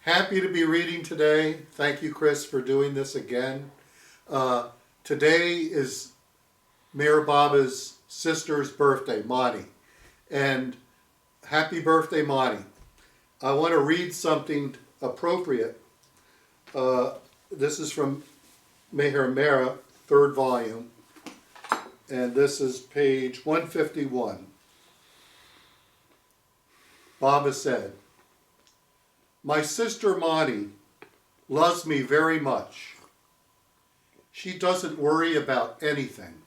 Happy to be reading today. Thank you, Chris, for doing this again. Today is Mayor Baba's sister's birthday, Monty. And happy birthday, Monty. I want to read something appropriate. This is from Meher Mera, third volume. And this is page 151. Baba said, "My sister Monty loves me very much. She doesn't worry about anything.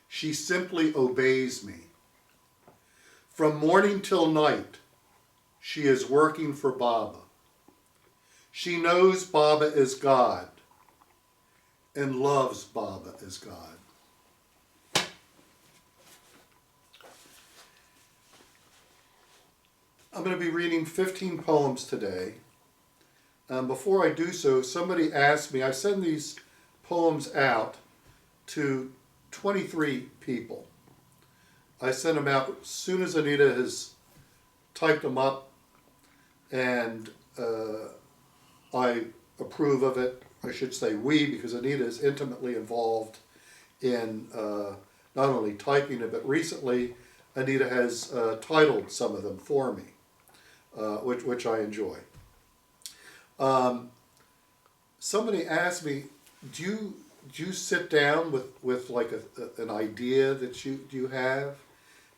She simply obeys me. From morning till night, she is working for Baba. She knows Baba is God and loves Baba as God." I'm going to be reading 15 poems today. Before I do so, somebody asked me, I send these poems out to 23 people. I send them out as soon as Anita has typed them up and I approve of it. I should say we, because Anita is intimately involved in not only typing it, but recently Anita has titled some of them for me. Which I enjoy. Somebody asked me, do you sit down with like an idea that you have?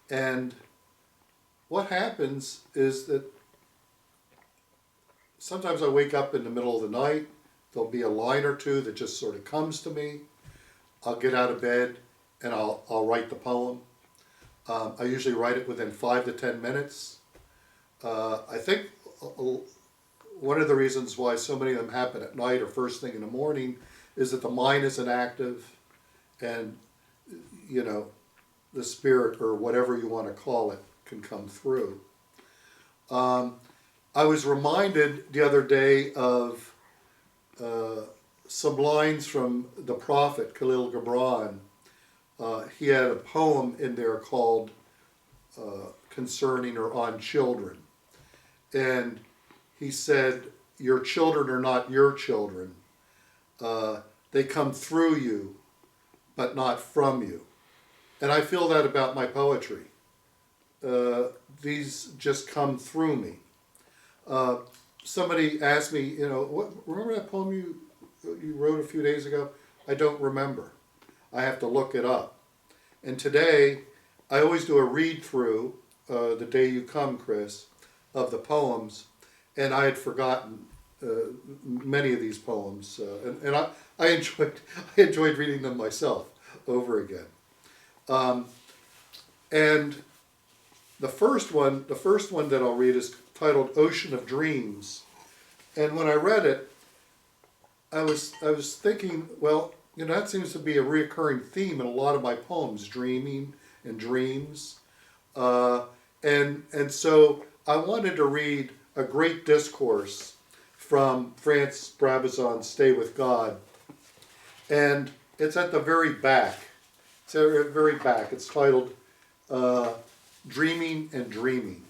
And what happens is that sometimes I wake up in the middle of the night, there'll be a line or two that just sort of comes to me. I'll get out of bed and I'll write the poem. I usually write it within 5 to 10 minutes. I think one of the reasons why so many of them happen at night or first thing in the morning is that the mind isn't active and, the spirit or whatever you want to call it can come through. I was reminded the other day of some lines from the prophet Khalil Gibran. He had a poem in there called Concerning or On Children. And he said, "Your children are not your children. They come through you, but not from you." And I feel that about my poetry. These just come through me. Somebody asked me, remember that poem you wrote a few days ago? I don't remember. I have to look it up. And today, I always do a read through the day you come, Chris, of the poems, and I had forgotten many of these poems, and I enjoyed reading them myself over again. And the first one that I'll read is titled "Ocean of Dreams," and when I read it, I was thinking, well, that seems to be a reoccurring theme in a lot of my poems: dreaming and dreams, and so I wanted to read a great discourse from Francis Brabazon's "Stay with God," and it's at the very back. It's at the very back. It's titled "Dreaming and Dreaming."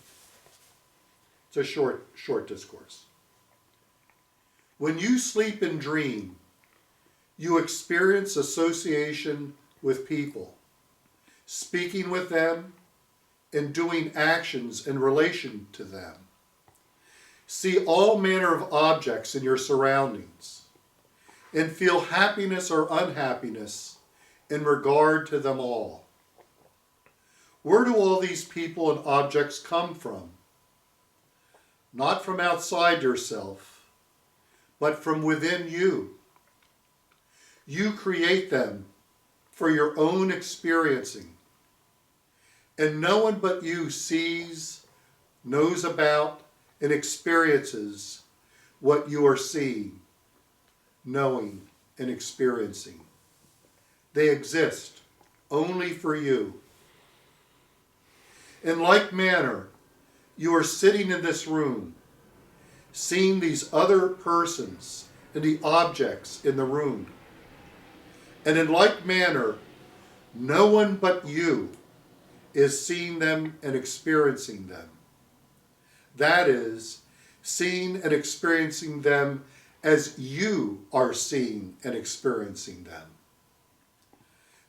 It's a short discourse. When you sleep and dream, you experience association with people, speaking with them, and doing actions in relation to them. See all manner of objects in your surroundings and feel happiness or unhappiness in regard to them all. Where do all these people and objects come from? Not from outside yourself, but from within you. You create them for your own experiencing. And no one but you sees, knows about, and experiences what you are seeing, knowing, and experiencing. They exist only for you. In like manner, you are sitting in this room, seeing these other persons and the objects in the room. And in like manner, no one but you is seeing them and experiencing them. That is, seeing and experiencing them as you are seeing and experiencing them.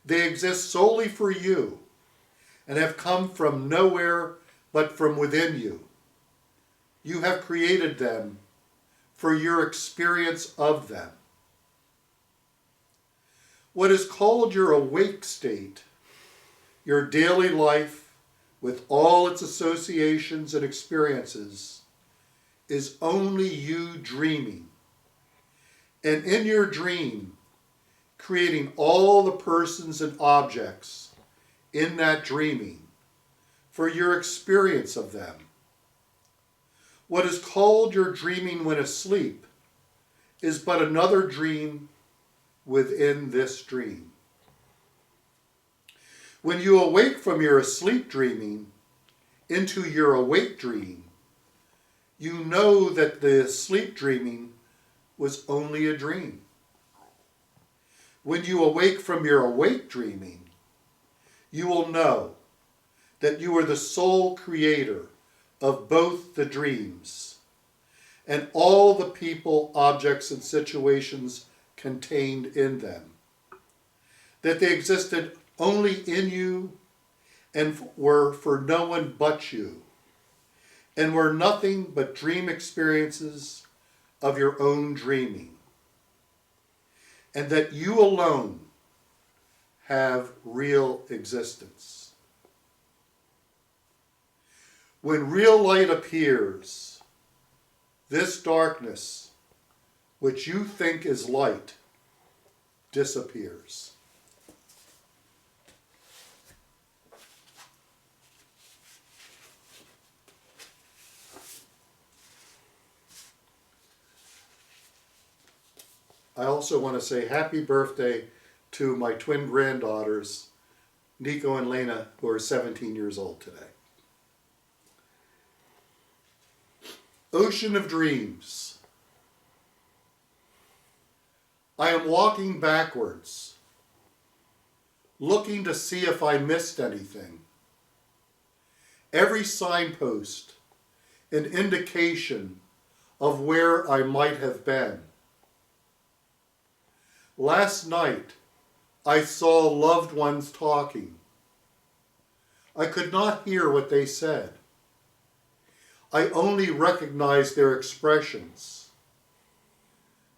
They exist solely for you and have come from nowhere but from within you. You have created them for your experience of them. What is called your awake state, your daily life with all its associations and experiences, is only you dreaming. And in your dream, creating all the persons and objects in that dreaming for your experience of them. What is called your dreaming when asleep is but another dream within this dream. When you awake from your asleep dreaming into your awake dream, you know that the sleep dreaming was only a dream. When you awake from your awake dreaming, you will know that you are the sole creator of both the dreams and all the people, objects, and situations contained in them. That they existed only in you and were for no one but you, and were nothing but dream experiences of your own dreaming. And that you alone have real existence. When real light appears, this darkness, which you think is light, disappears. I also want to say happy birthday to my twin granddaughters, Nico and Lena, who are 17 years old today. Ocean of Dreams. I am walking backwards, looking to see if I missed anything. Every signpost, an indication of where I might have been. Last night, I saw loved ones talking. I could not hear what they said. I only recognized their expressions.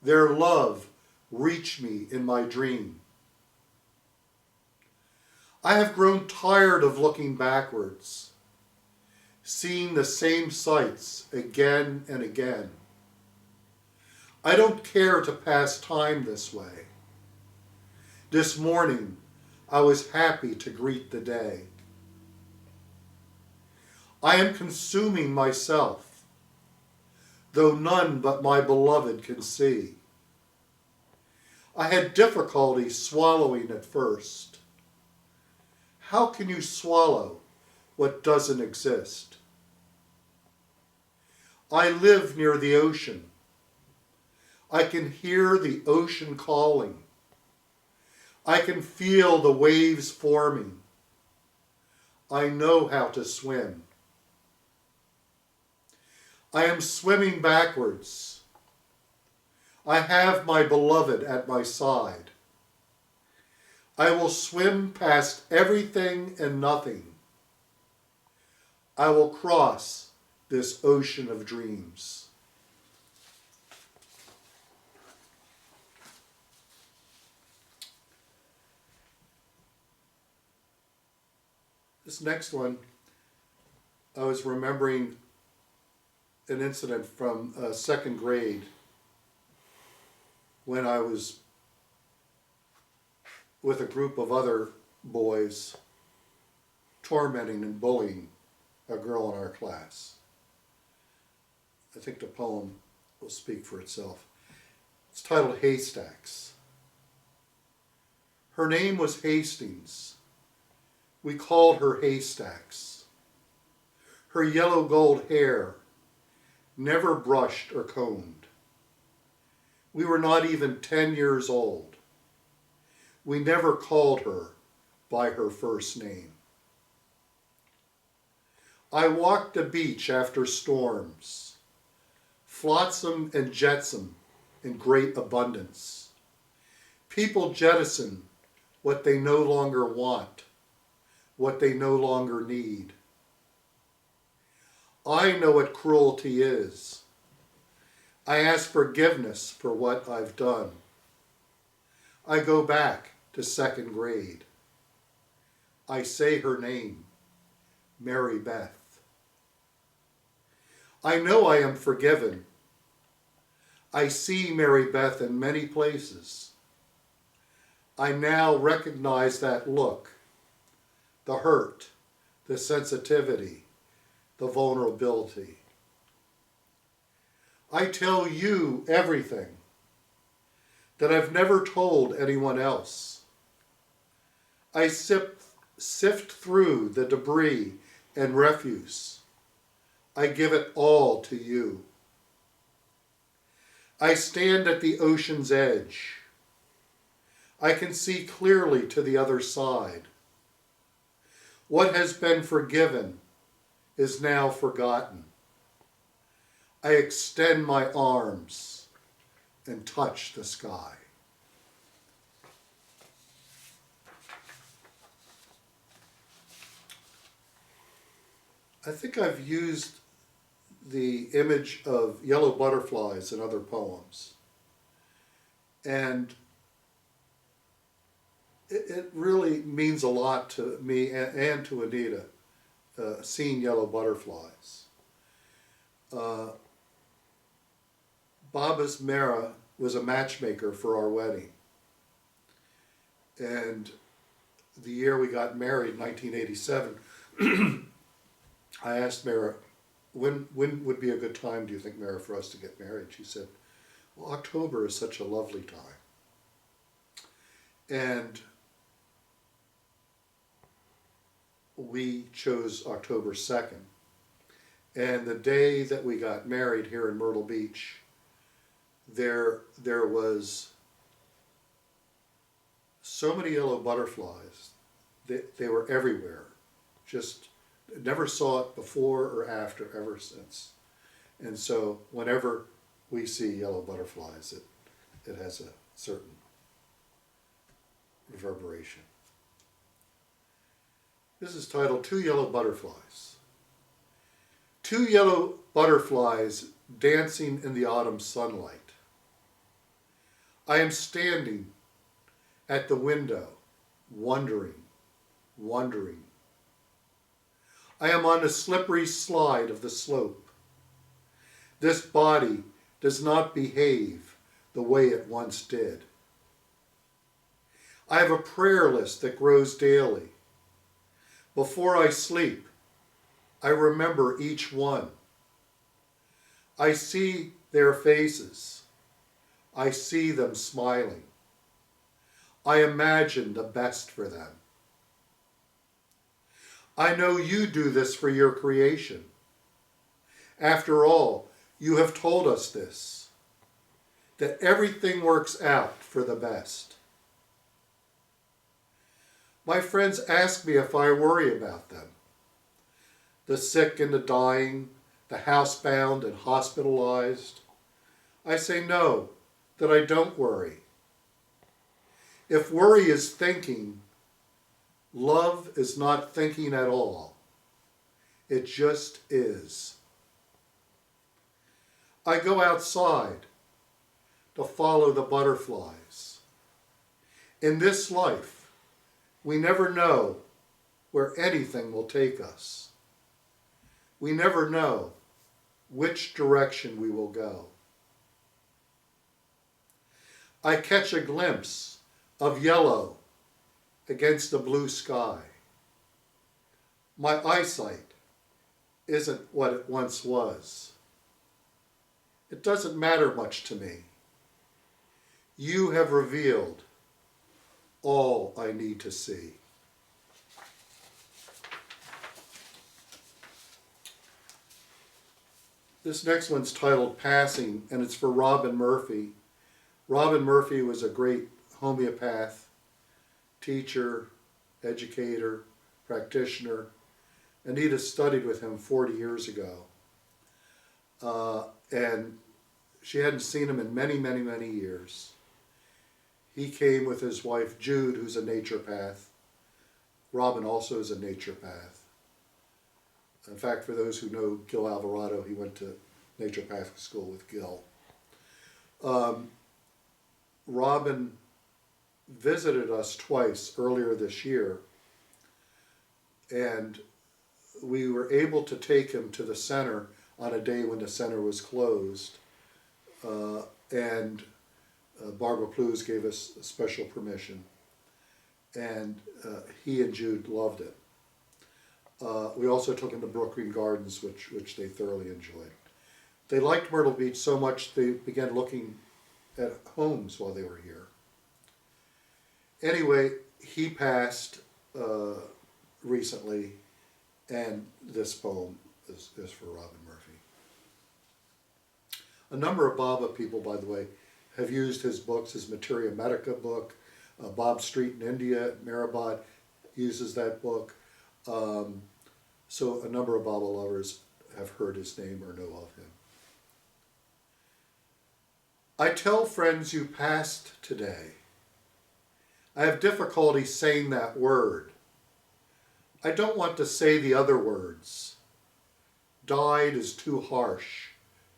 Their love reached me in my dream. I have grown tired of looking backwards, seeing the same sights again and again. I don't care to pass time this way. This morning, I was happy to greet the day. I am consuming myself, though none but my beloved can see. I had difficulty swallowing at first. How can you swallow what doesn't exist? I live near the ocean. I can hear the ocean calling. I can feel the waves forming. I know how to swim. I am swimming backwards. I have my beloved at my side. I will swim past everything and nothing. I will cross this ocean of dreams. This next one, I was remembering an incident from second grade when I was with a group of other boys tormenting and bullying a girl in our class. I think the poem will speak for itself. It's titled Haystacks. Her name was Hastings. We called her Haystacks. Her yellow gold hair, never brushed or combed. We were not even 10 years old. We never called her by her first name. I walked the beach after storms, flotsam and jetsam in great abundance. People jettison what they no longer want, what they no longer need. I know what cruelty is. I ask forgiveness for what I've done. I go back to second grade. I say her name, Mary Beth. I know I am forgiven. I see Mary Beth in many places. I now recognize that look, the hurt, the sensitivity, the vulnerability. I tell you everything that I've never told anyone else. I sift through the debris and refuse. I give it all to you. I stand at the ocean's edge. I can see clearly to the other side. What has been forgiven is now forgotten. I extend my arms and touch the sky. I think I've used the image of yellow butterflies in other poems. And it really means a lot to me and to Anita, seeing yellow butterflies. Babas Mera was a matchmaker for our wedding. And the year we got married, 1987, I asked Mera, when would be a good time, do you think, Mera, for us to get married? She said, well, October is such a lovely time. And we chose October 2nd. And the day that we got married here in Myrtle Beach, there was so many yellow butterflies. They were everywhere. Just never saw it before or after, ever since. And so whenever we see yellow butterflies, it has a certain reverberation. This is titled Two Yellow Butterflies. Two yellow butterflies dancing in the autumn sunlight. I am standing at the window, wondering. I am on a slippery slide of the slope. This body does not behave the way it once did. I have a prayer list that grows daily. Before I sleep, I remember each one. I see their faces. I see them smiling. I imagine the best for them. I know you do this for your creation. After all, you have told us this, that everything works out for the best. My friends ask me if I worry about them. The sick and the dying, the housebound and hospitalized. I say no, that I don't worry. If worry is thinking, love is not thinking at all. It just is. I go outside to follow the butterflies. In this life, we never know where anything will take us. We never know which direction we will go. I catch a glimpse of yellow against the blue sky. My eyesight isn't what it once was. It doesn't matter much to me. You have revealed all I need to see. This next one's titled Passing, and it's for Robin Murphy. Robin Murphy was a great homeopath, teacher, educator, practitioner. Anita studied with him 40 years ago. And She hadn't seen him in many, many, many years. He came with his wife Jude, who's a naturopath. Robin also is a naturopath. In fact, for those who know Gil Alvarado, he went to naturopathic school with Gil. Robin visited us twice earlier this year, and we were able to take him to the center on a day when the center was closed, and Barbara Plews gave us special permission, and he and Jude loved it. We also took him to Brookgreen Gardens, which they thoroughly enjoyed. They liked Myrtle Beach so much they began looking at homes while they were here. Anyway, he passed recently, and this poem is for Robin Murphy. A number of Baba people, by the way, have used his books, his Materia Medica book. Bob Street in India, Mirabad, uses that book. So a number of Baba lovers have heard his name or know of him. I tell friends you passed today. I have difficulty saying that word. I don't want to say the other words. Died is too harsh,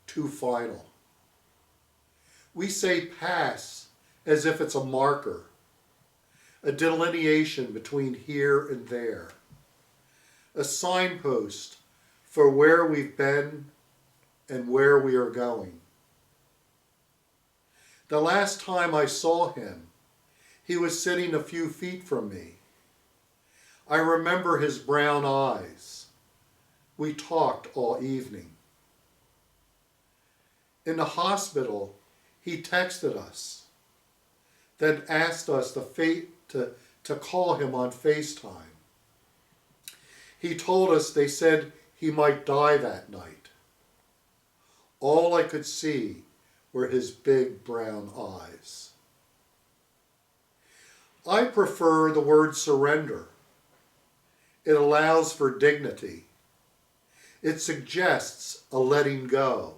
too final. We say pass as if it's a marker, a delineation between here and there, a signpost for where we've been and where we are going. The last time I saw him, he was sitting a few feet from me. I remember his brown eyes. We talked all evening. In the hospital, he texted us, then asked us to call him on FaceTime. He told us they said he might die that night. All I could see were his big brown eyes. I prefer the word surrender. It allows for dignity. It suggests a letting go.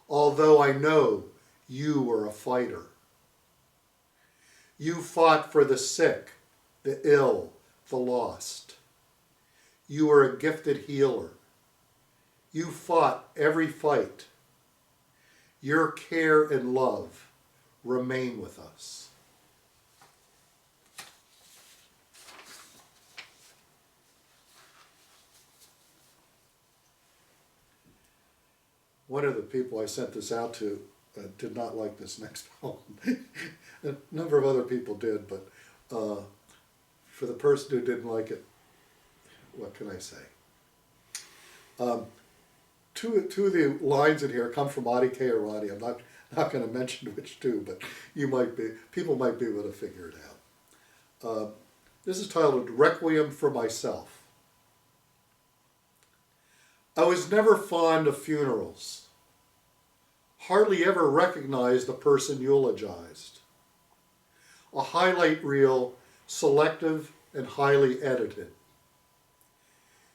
Although I know you were a fighter. You fought for the sick, the ill, the lost. You were a gifted healer. You fought every fight. Your care and love remain with us. One of the people I sent this out to did not like this next poem. A number of other people did, but for the person who didn't like it, what can I say? Two of the lines in here come from Adi Kayarani. I'm not going to mention which two, but people might be able to figure it out. This is titled Requiem for Myself. I was never fond of funerals. Hardly ever recognized the person eulogized. A highlight reel, selective and highly edited.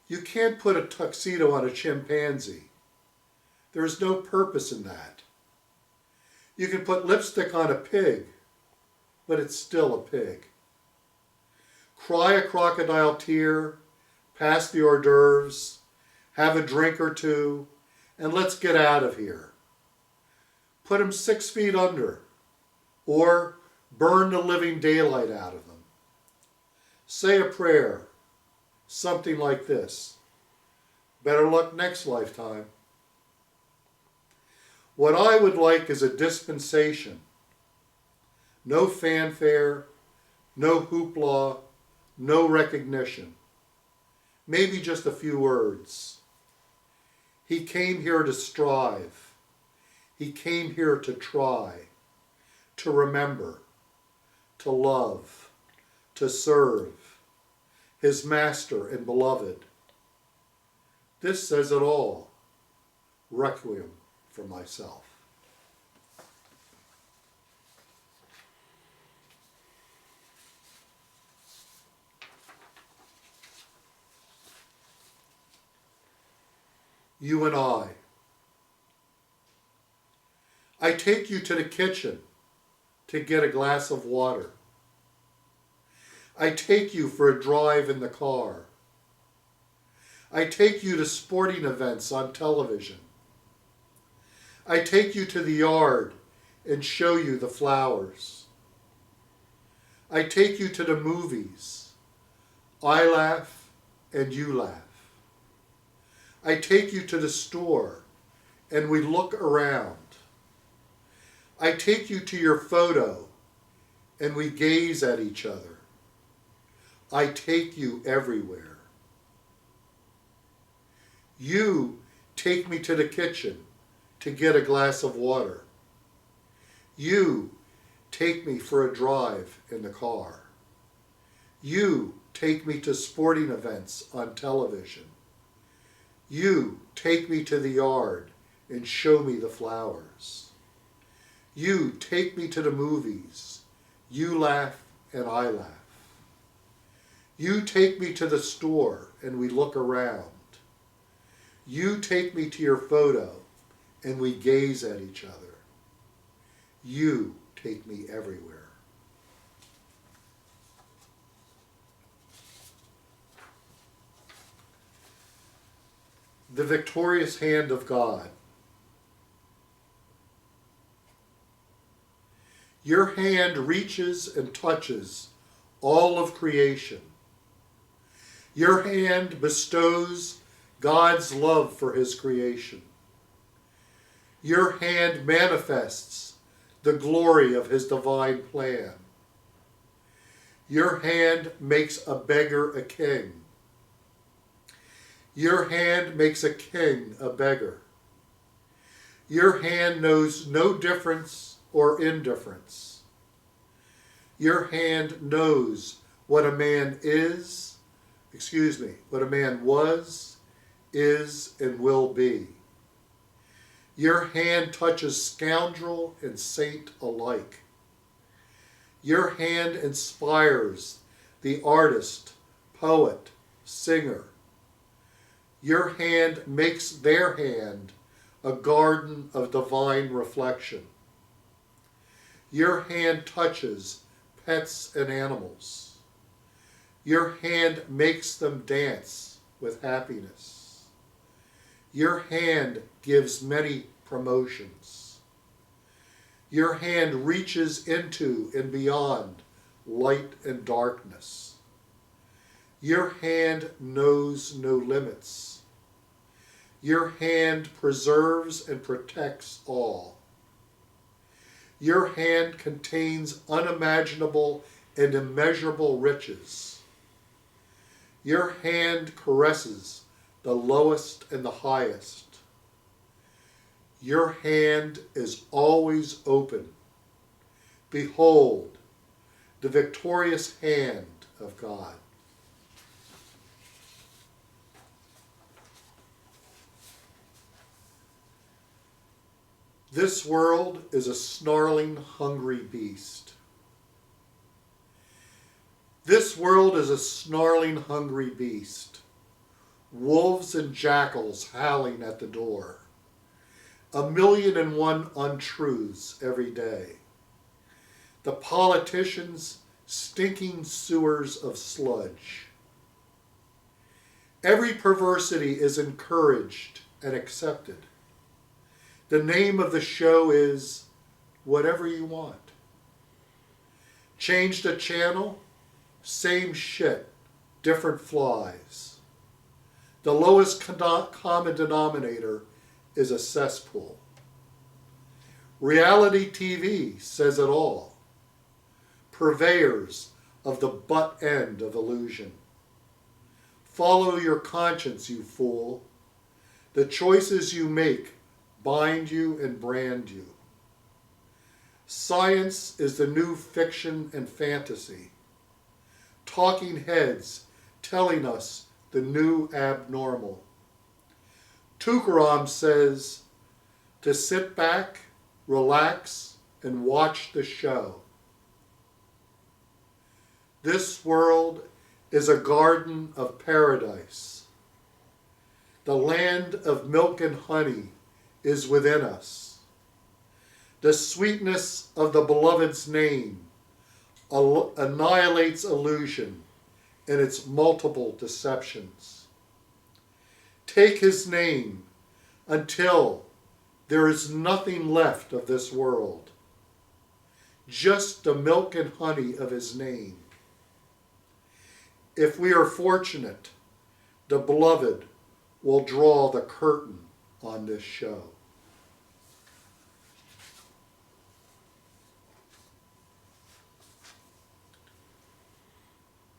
You can't put a tuxedo on a chimpanzee. There is no purpose in that. You can put lipstick on a pig, but it's still a pig. Cry a crocodile tear, pass the hors d'oeuvres, have a drink or two, and let's get out of here. Put them 6 feet under, or burn the living daylight out of them. Say a prayer, something like this. Better luck next lifetime. What I would like is a dispensation. No fanfare, no hoopla, no recognition. Maybe just a few words. He came here to strive. He came here to try, to remember, to love, to serve, his master and beloved. This says it all. Requiem for myself. You and I, I take you to the kitchen to get a glass of water. I take you for a drive in the car. I take you to sporting events on television. I take you to the yard and show you the flowers. I take you to the movies. I laugh and you laugh. I take you to the store and we look around. I take you to your photo and we gaze at each other. I take you everywhere. You take me to the kitchen to get a glass of water. You take me for a drive in the car. You take me to sporting events on television. You take me to the yard and show me the flowers. You take me to the movies. You laugh and I laugh. You take me to the store and we look around. You take me to your photo and we gaze at each other. You take me everywhere. The victorious hand of God. Your hand reaches and touches all of creation. Your hand bestows God's love for his creation. Your hand manifests the glory of his divine plan. Your hand makes a beggar a king. Your hand makes a king a beggar. Your hand knows no difference or indifference. Your hand knows what a man what a man was, is, and will be. Your hand touches scoundrel and saint alike. Your hand inspires the artist, poet, singer. Your hand makes their hand a garden of divine reflection. Your hand touches pets and animals. Your hand makes them dance with happiness. Your hand gives many promotions. Your hand reaches into and beyond light and darkness. Your hand knows no limits. Your hand preserves and protects all. Your hand contains unimaginable and immeasurable riches. Your hand caresses the lowest and the highest. Your hand is always open. Behold, the victorious hand of God. This world is a snarling, hungry beast. This world is a snarling, hungry beast. Wolves and jackals howling at the door. 1,000,001 untruths every day. The politicians stinking sewers of sludge. Every perversity is encouraged and accepted. The name of the show is Whatever You Want. Change the channel, same shit, different flies. The lowest common denominator is a cesspool. Reality TV says it all. Purveyors of the butt end of illusion. Follow your conscience, you fool. The choices you make bind you and brand you. Science is the new fiction and fantasy. Talking heads telling us the new abnormal. Tukaram says to sit back, relax, and watch the show. This world is a garden of paradise. The land of milk and honey is within us. The sweetness of the beloved's name annihilates illusion and its multiple deceptions. Take his name until there is nothing left of this world, just the milk and honey of his name. If we are fortunate, the beloved will draw the curtain on this show.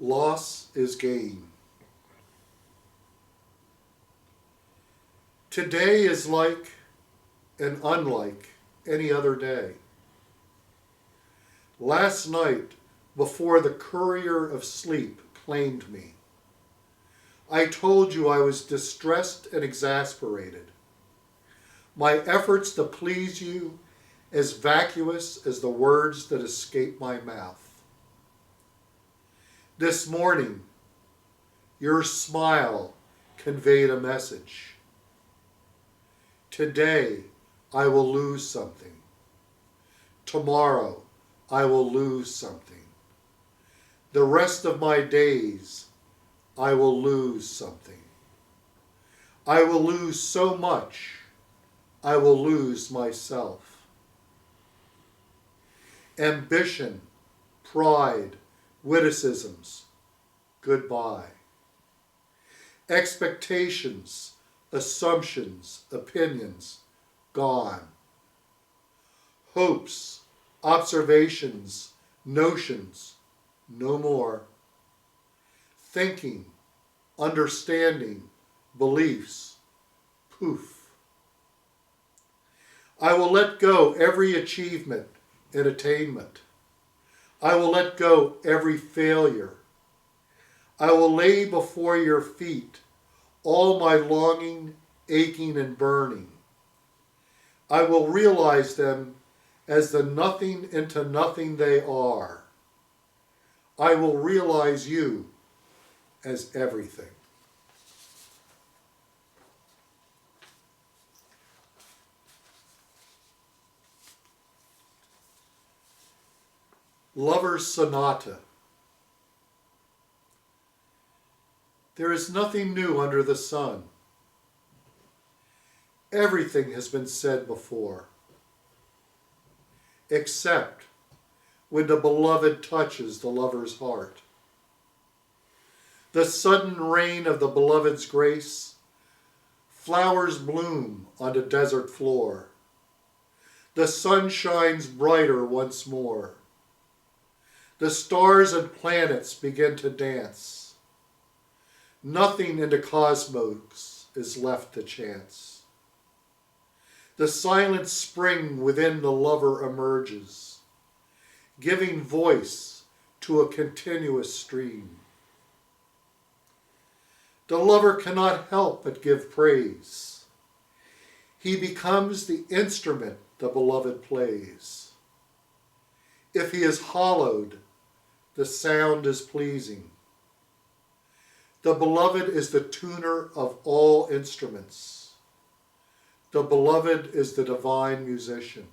Loss is gain. Today is like and unlike any other day. Last night, before the courier of sleep claimed me, I told you I was distressed and exasperated. My efforts to please you as vacuous as the words that escape my mouth. This morning, your smile conveyed a message. Today, I will lose something. Tomorrow, I will lose something. The rest of my days, I will lose something. I will lose so much, I will lose myself. Ambition, pride, witticisms, goodbye. Expectations, assumptions, opinions, gone. Hopes, observations, notions, no more. Thinking, understanding, beliefs, poof. I will let go every achievement and attainment. I will let go every failure. I will lay before your feet all my longing, aching, and burning. I will realize them as the nothing into nothing they are. I will realize you as everything. Lover's Sonata. There is nothing new under the sun. Everything has been said before, except when the beloved touches the lover's heart. The sudden rain of the beloved's grace, flowers bloom on the desert floor. The sun shines brighter once more. The stars and planets begin to dance. Nothing in the cosmos is left to chance. The silent spring within the lover emerges, giving voice to a continuous stream. The lover cannot help but give praise. He becomes the instrument the beloved plays. If he is hollowed, the sound is pleasing. The beloved is the tuner of all instruments. The beloved is the divine musician.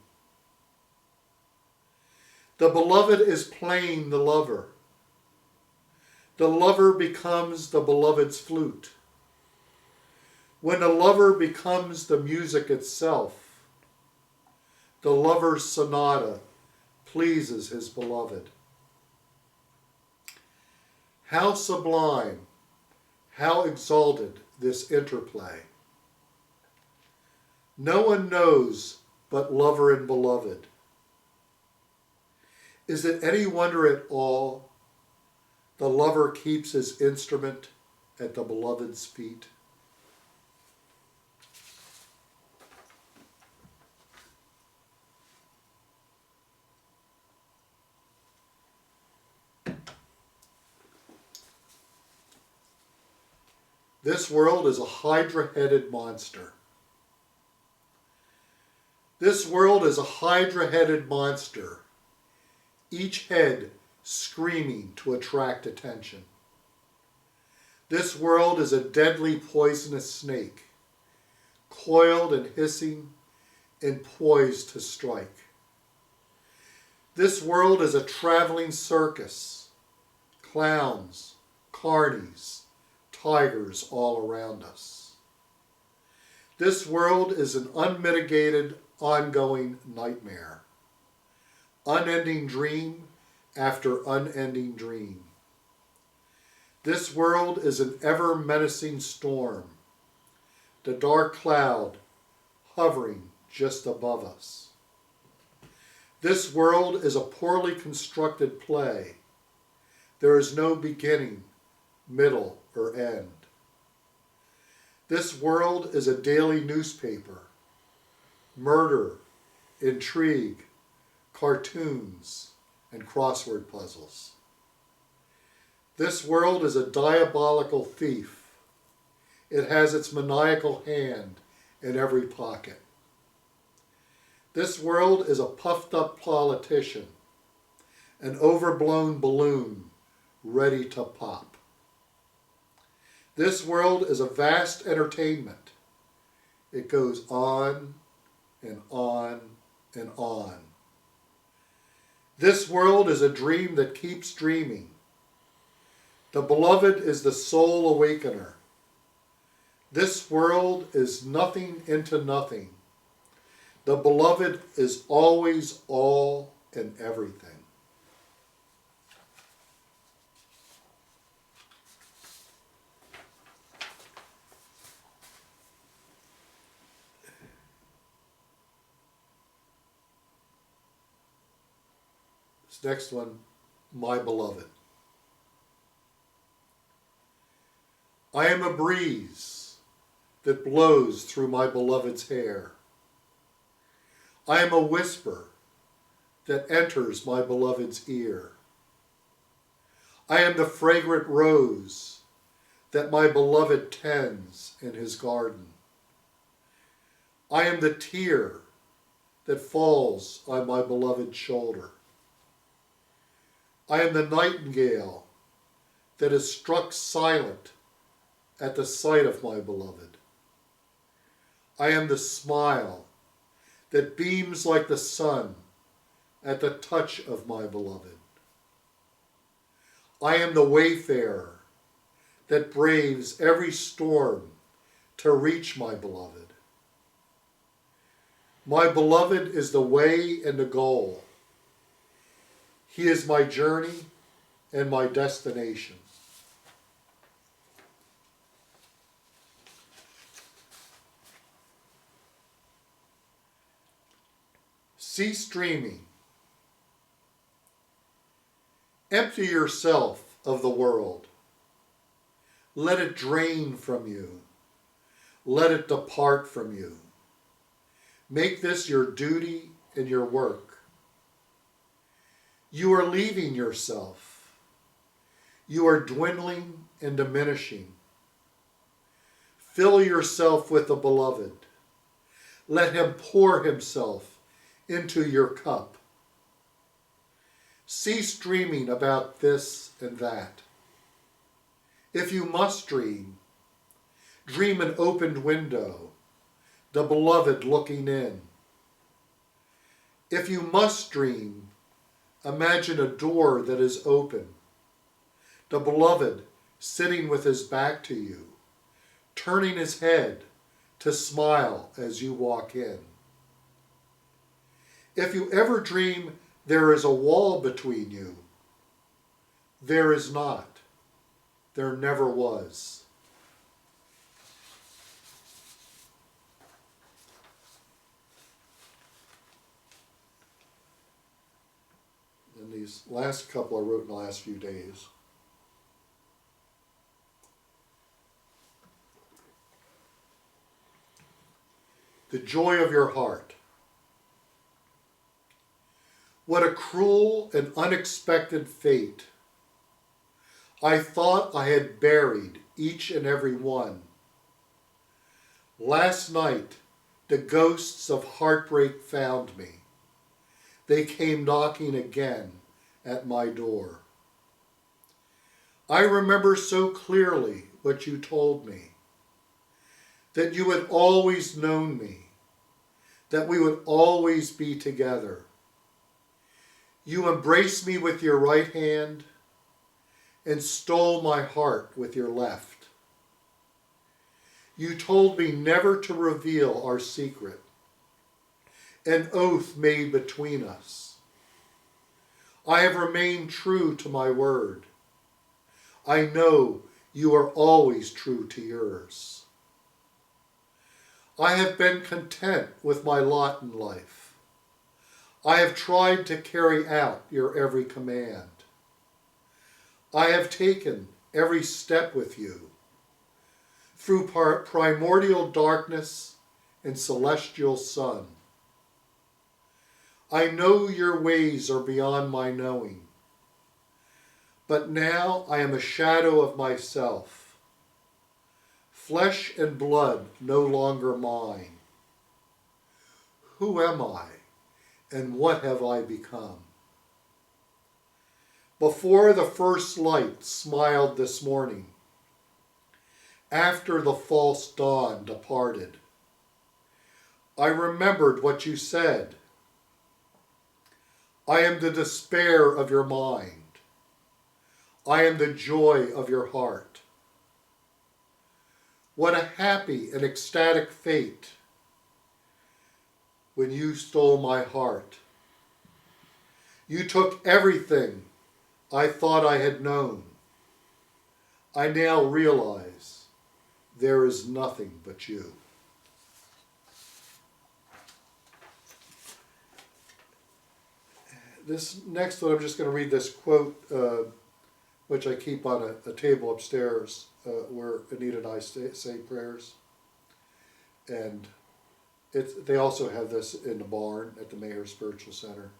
The beloved is playing the lover. The lover becomes the beloved's flute. When the lover becomes the music itself, the lover's sonata pleases his beloved. How sublime, how exalted this interplay. No one knows but lover and beloved. Is it any wonder at all the lover keeps his instrument at the beloved's feet? This world is a hydra-headed monster. This world is a hydra-headed monster, each head screaming to attract attention. This world is a deadly poisonous snake, coiled and hissing and poised to strike. This world is a traveling circus. Clowns, carnies, tigers all around us. This world is an unmitigated, ongoing nightmare. Unending dream after unending dream. This world is an ever-menacing storm, the dark cloud hovering just above us. This world is a poorly constructed play. There is no beginning, middle, or end. This world is a daily newspaper. Murder, intrigue, cartoons, and crossword puzzles. This world is a diabolical thief. It has its maniacal hand in every pocket. This world is a puffed-up politician, an overblown balloon ready to pop. This world is a vast entertainment. It goes on and on and on. This world is a dream that keeps dreaming. The beloved is the soul awakener. This world is nothing into nothing. The beloved is always all and everything. This next one, my beloved. I am a breeze that blows through my beloved's hair. I am a whisper that enters my beloved's ear. I am the fragrant rose that my beloved tends in his garden. I am the tear that falls on my beloved's shoulder. I am the nightingale that is struck silent at the sight of my beloved. I am the smile that beams like the sun at the touch of my beloved. I am the wayfarer that braves every storm to reach my beloved. My beloved is the way and the goal. He is my journey and my destination. Cease dreaming. Empty yourself of the world. Let it drain from you. Let it depart from you. Make this your duty and your work. You are leaving yourself. You are dwindling and diminishing. Fill yourself with the beloved. Let him pour himself into your cup. Cease dreaming about this and that. If you must dream, dream an opened window, the beloved looking in. If you must dream, imagine a door that is open, the beloved sitting with his back to you, turning his head to smile as you walk in. If you ever dream there is a wall between you, there is not. There never was. And these last couple I wrote in the last few days. The joy of your heart. What a cruel and unexpected fate. I thought I had buried each and every one. Last night, the ghosts of heartbreak found me. They came knocking again at my door. I remember so clearly what you told me, that you had always known me, that we would always be together. You embraced me with your right hand and stole my heart with your left. You told me never to reveal our secret, an oath made between us. I have remained true to my word. I know you are always true to yours. I have been content with my lot in life. I have tried to carry out your every command. I have taken every step with you through primordial darkness and celestial sun. I know your ways are beyond my knowing, but now I am a shadow of myself, flesh and blood no longer mine. Who am I, and what have I become? Before the first light smiled this morning, after the false dawn departed, I remembered what you said. I am the despair of your mind. I am the joy of your heart. What a happy and ecstatic fate when you stole my heart. You took everything I thought I had known. I now realize there is nothing but you. This next one, I'm just going to read this quote, which I keep on a table upstairs where Anita and I say prayers. And they also have this in the barn at the Maher Spiritual Center.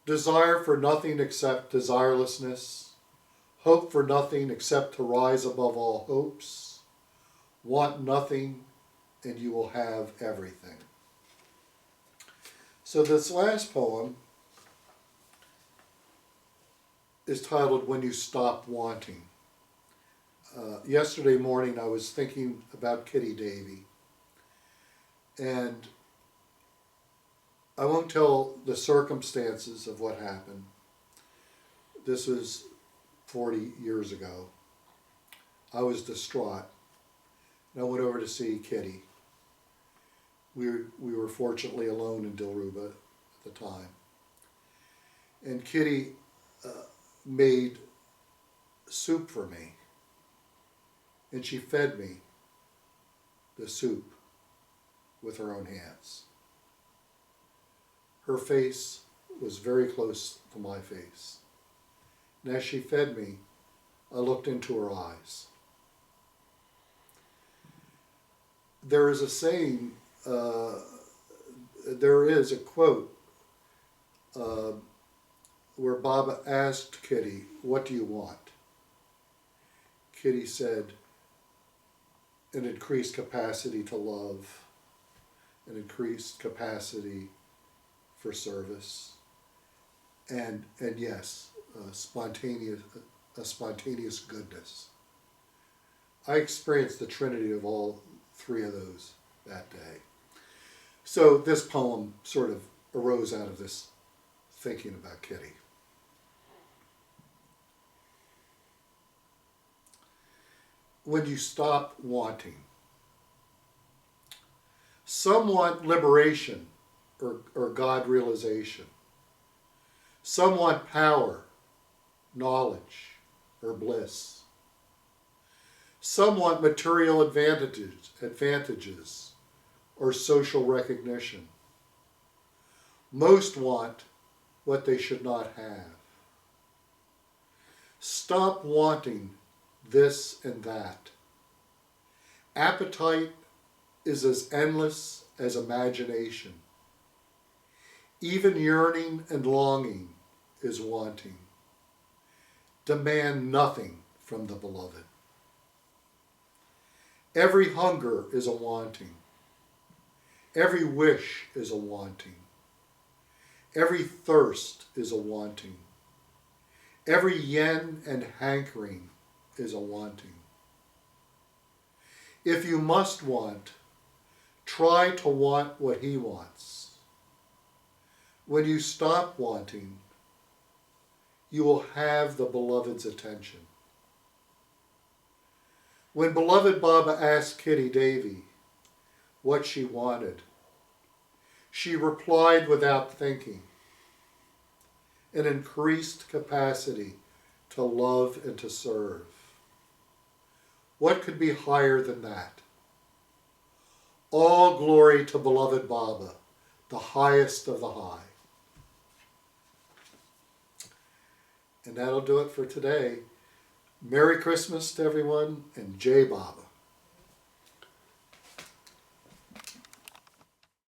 Desire for nothing except desirelessness. Hope for nothing except to rise above all hopes. Want nothing, and you will have everything. So this last poem is titled When You Stop Wanting. Yesterday morning I was thinking about Kitty Davy, and I won't tell the circumstances of what happened. This was 40 years ago. I was distraught, and I went over to see Kitty. We were fortunately alone in Dilruba at the time. And Kitty made soup for me. And she fed me the soup with her own hands. Her face was very close to my face. And as she fed me, I looked into her eyes. There is a saying, there is a quote where Baba asked Kitty, "What do you want?" Kitty said, "An increased capacity to love, an increased capacity for service, and yes, a spontaneous goodness." I experienced the trinity of all three of those that day. So this poem sort of arose out of this thinking about Kitty. When you stop wanting. Some want liberation or God realization. Some want power, knowledge, or bliss. Some want material advantages or social recognition. Most want what they should not have. Stop wanting this and that. Appetite is as endless as imagination. Even yearning and longing is wanting. Demand nothing from the beloved. Every hunger is a wanting. Every wish is a wanting. Every thirst is a wanting. Every yen and hankering is a wanting. If you must want, try to want what he wants. When you stop wanting, you will have the beloved's attention. When beloved Baba asked Kitty Davy what she wanted, she replied without thinking, an increased capacity to love and to serve. What could be higher than that? All glory to beloved Baba, the highest of the high. And that'll do it for today. Merry Christmas to everyone, and Jai Baba.